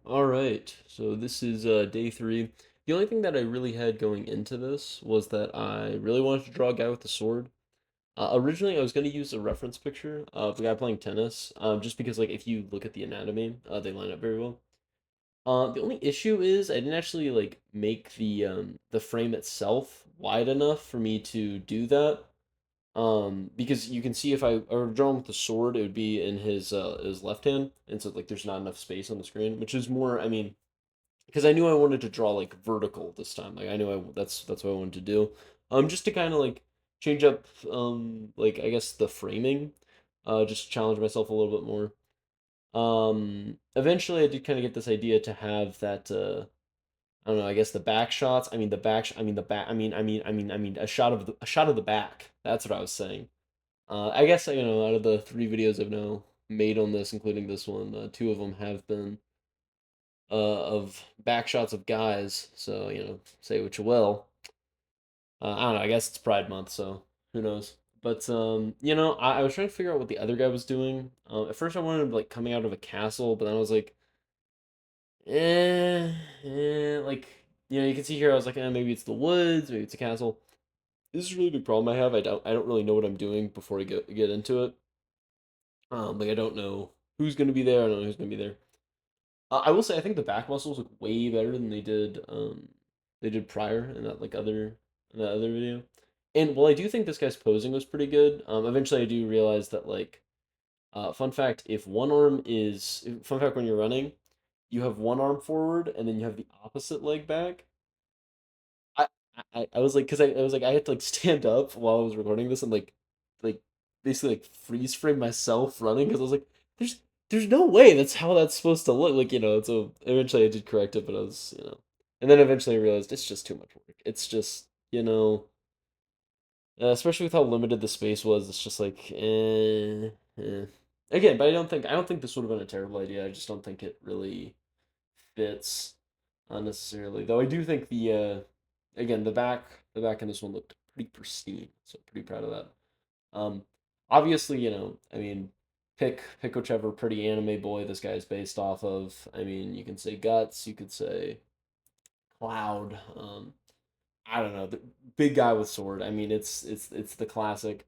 All right, so this is day three. The only thing that I really had going into this was that I really wanted to draw a guy with a sword. Originally, I was going to use a reference picture of a guy playing tennis, just because, like, if you look at the anatomy, they line up very well. The only issue is I didn't actually like make the frame itself wide enough for me to do that. Because you can see if I were drawing with the sword, it would be in his left hand, and so like there's not enough space on the screen, which is more. I mean, because I knew I wanted to draw like vertical this time. Like I knew that's what I wanted to do. Just to kind of like change up like I guess the framing, just challenge myself a little bit more. Eventually I did kind of get this idea to have that I don't know, I guess the back shots. I mean the back I mean the back I mean a shot of the back. That's what I was saying. I guess out of the three videos I've now made on this, including this one, two of them have been of back shots of guys. So say what you will. I don't know. I guess it's Pride Month, so who knows? But I was trying to figure out what the other guy was doing. At first, I wanted him like coming out of a castle, but then I was like, like you can see here. I was like, maybe it's the woods, maybe it's a castle. This is a really big problem I have. I don't really know what I'm doing before I get into it. Like I don't know who's gonna be there. I don't know who's gonna be there. I will say I think the back muscles look way better than they did prior in that other video. And while I do think this guy's posing was pretty good, eventually I do realize that like fun fact, if one arm is fun fact when you're running, you have one arm forward and then you have the opposite leg back. I I was like, because I was like I had to like stand up while I was recording this and like basically like freeze frame myself running because I was like, there's there's no way that's how that's supposed to look. Like so eventually I did correct it, but I was and then eventually I realized it's just too much work. It's just especially with how limited the space was. It's just like Again, but I don't think this would have been a terrible idea. I just don't think it really fits unnecessarily. Though I do think again the back in this one looked pretty pristine, so pretty proud of that. Um, Obviously, I mean, pick whichever pretty anime boy this guy is based off of. I mean, you can say Guts, you could say Cloud. I don't know, the big guy with sword. I mean, it's the classic.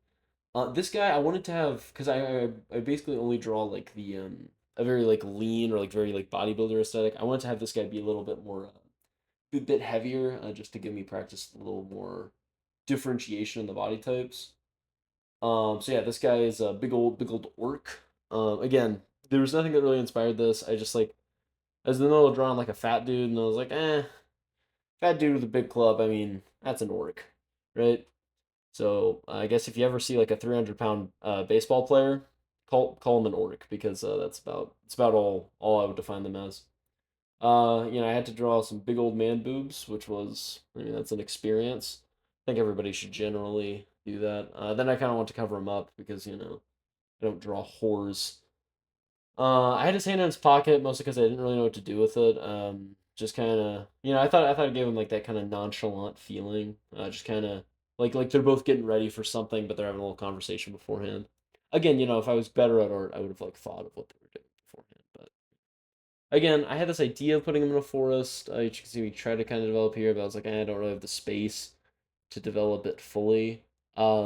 This guy I wanted to have because I basically only draw like the a very like lean or like very like bodybuilder aesthetic. I wanted to have this guy be a little bit more a bit heavier, just to give me practice a little more differentiation in the body types. So yeah, this guy is a big old orc. Again, there was nothing that really inspired this. I just like as the middle drawing like a fat dude, and I was like, fat dude with a big club. I mean, that's an orc, right? So I guess if you ever see like a 300-pound baseball player, call him an orc because that's about all I would define them as. I had to draw some big old man boobs, which was, I mean, that's an experience. I think everybody should generally do that. Then I kind of want to cover them up because, I don't draw whores. I had his hand in his pocket mostly because I didn't really know what to do with it. Just kind of, I thought it gave him like that kind of nonchalant feeling. Just kind of like they're both getting ready for something, but they're having a little conversation beforehand. Again, if I was better at art, I would have like thought of what they were doing beforehand. But again, I had this idea of putting him in a forest. You can see me try to kind of develop here, but I was like, I don't really have the space to develop it fully.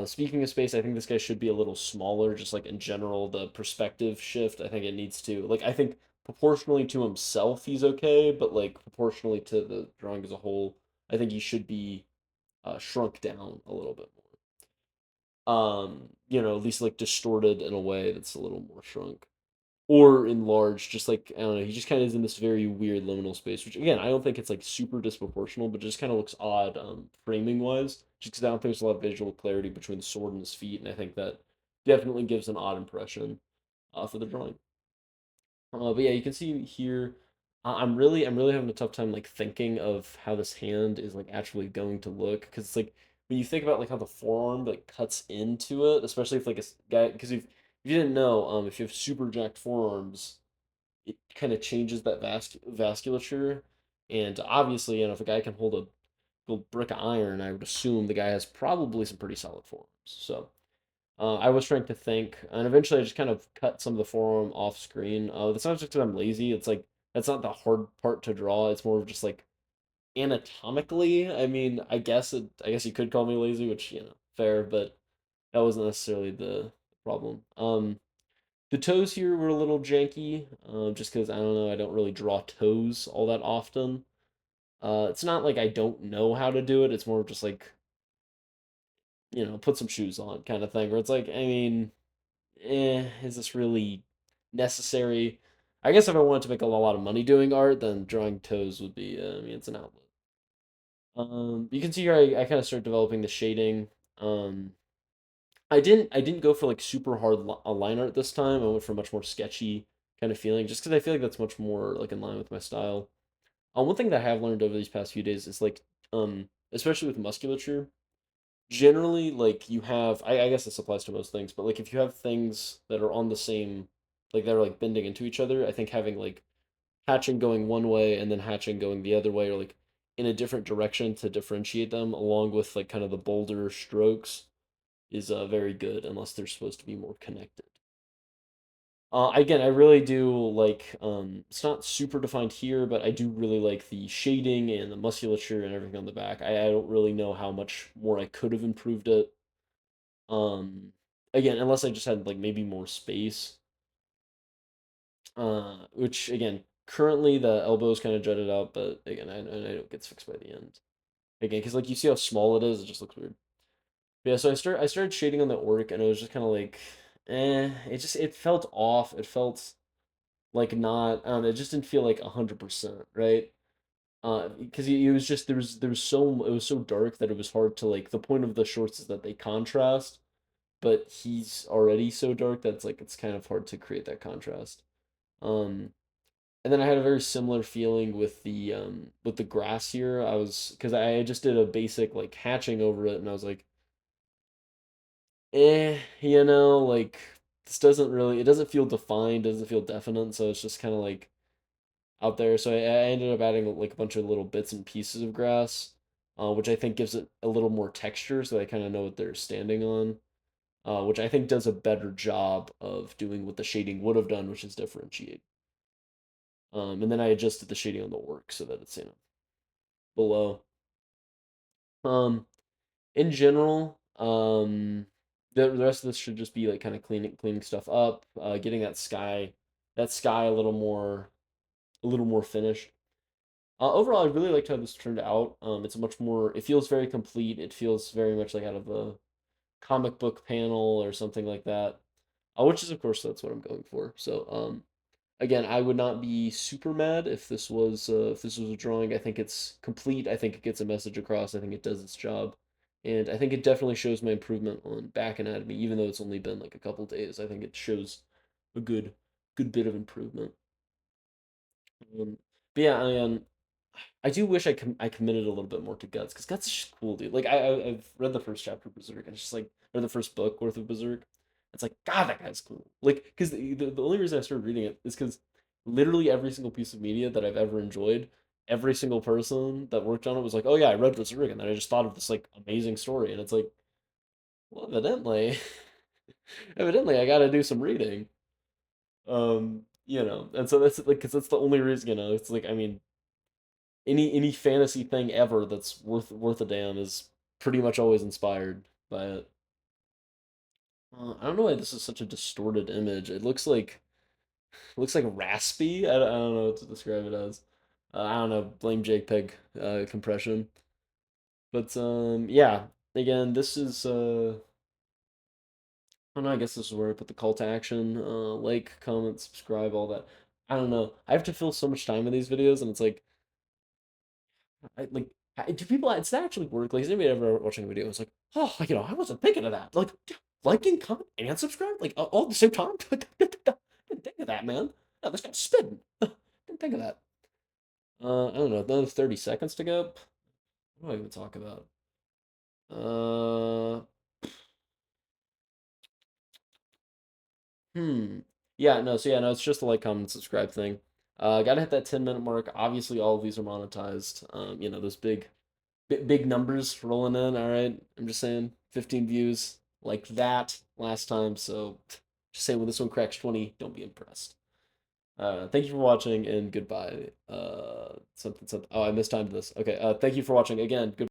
Speaking of space, I think this guy should be a little smaller, just like in general, the perspective shift. I think it needs to, like, I think proportionally to himself, he's okay, but like proportionally to the drawing as a whole, I think he should be shrunk down a little bit more. At least like distorted in a way that's a little more shrunk or enlarged, just like I don't know, he just kind of is in this very weird liminal space, which again I don't think it's like super disproportional, but just kind of looks odd framing wise, just because I don't think there's a lot of visual clarity between the sword and his feet, and I think that definitely gives an odd impression for the drawing. But yeah, you can see here. I'm really having a tough time like thinking of how this hand is like actually going to look because it's like when you think about like how the forearm like cuts into it, especially if like a guy because if you didn't know, if you have super jacked forearms, it kind of changes that vasculature, and obviously, if a guy can hold a gold brick of iron, I would assume the guy has probably some pretty solid forearms. So I was trying to think, and eventually I just kind of cut some of the forearm off screen. That's not just because I'm lazy. It's like that's not the hard part to draw. It's more of just like anatomically. I mean, I guess you could call me lazy, which, fair, but that wasn't necessarily the problem. The toes here were a little janky, just because I don't know, I don't really draw toes all that often. It's not like I don't know how to do it. It's more of just like, put some shoes on kind of thing. Where it's like, I mean, is this really necessary? I guess if I wanted to make a lot of money doing art, then drawing toes would be, I mean, it's an outlet. You can see here I kind of started developing the shading. Um, I didn't go for like super hard line art this time. I went for a much more sketchy kind of feeling, just because I feel like that's much more like in line with my style. One thing that I have learned over these past few days is like, especially with musculature, generally like you have I guess this applies to most things, but like if you have things that are on the same, like they're like bending into each other, I think having like hatching going one way and then hatching going the other way, or like in a different direction to differentiate them, along with like kind of the bolder strokes, is very good unless they're supposed to be more connected. Again, I really do like, it's not super defined here, but I do really like the shading and the musculature and everything on the back. I don't really know how much more I could have improved it. Um, Again, unless I just had like maybe more space. Which again, currently the elbow's kind of jutted out, but again, I know it gets fixed by the end. Again, because like you see how small it is, it just looks weird. But yeah, so I started shading on the orc, and it was just kind of like, it felt off. It felt like not, I don't know, it just didn't feel like 100%, right? Because it was just there was so, it was so dark that it was hard to like, the point of the shorts is that they contrast, but he's already so dark that's like it's kind of hard to create that contrast. Um, and then I had a very similar feeling with the grass here. I was, because I just did a basic like hatching over it, and I was like, like this doesn't really, it doesn't feel defined, doesn't feel definite, so it's just kind of like out there. So I ended up adding like a bunch of little bits and pieces of grass, which I think gives it a little more texture, so I kind of know what they're standing on. Which I think does a better job of doing what the shading would have done, which is differentiate. And then I adjusted the shading on the work so that it's, below. Um, in general, the rest of this should just be like kind of cleaning stuff up, getting that sky a little more finished. Overall, I really liked how this turned out. It's a much more, it feels very complete. It feels very much like out of a comic book panel or something like that. Which is, of course, that's what I'm going for. So, again, I would not be super mad if this was a drawing. I think it's complete. I think it gets a message across. I think it does its job, and I think it definitely shows my improvement on back anatomy, even though it's only been like a couple days. I think it shows a good bit of improvement. Um, but yeah, I do wish I committed a little bit more to Guts, because Guts is just cool, dude. Like I've read the first chapter of Berserk, and it's just like, or the first book worth of Berserk. It's like, God, that guy's cool. Like, because the only reason I started reading it is because literally every single piece of media that I've ever enjoyed, every single person that worked on it was like, oh yeah, I read Berserk, and then I just thought of this like amazing story, and it's like, well, evidently, evidently, I got to do some reading. And so that's like, because that's the only reason, it's like, I mean, any fantasy thing ever that's worth a damn is pretty much always inspired by it. I don't know why this is such a distorted image. It looks like raspy. I don't know what to describe it as. I don't know. Blame JPEG compression. But yeah. Again, this is I don't know. I guess this is where I put the call to action. Like, comment, subscribe, all that. I don't know. I have to fill so much time in these videos, and it's like, like, do people? It's that actually work? Like, is anybody ever watching a video? And it's like, oh, I wasn't thinking of that. Like, liking, comment, and subscribe, like all at the same time. Didn't think of that, man. No, this guy's spitting. Didn't think of that. I don't know. Another 30 seconds to go. What do I even talk about? Uh, hmm. Yeah, no. So yeah, no. It's just the like, comment, subscribe thing. Gotta hit that 10-minute mark. Obviously, all of these are monetized. Those big numbers rolling in. All right, I'm just saying, 15 views like that last time. So just saying, when this one cracks 20, don't be impressed. Thank you for watching and goodbye. Something. Oh, I mistimed this. Okay. Thank you for watching again. Goodbye.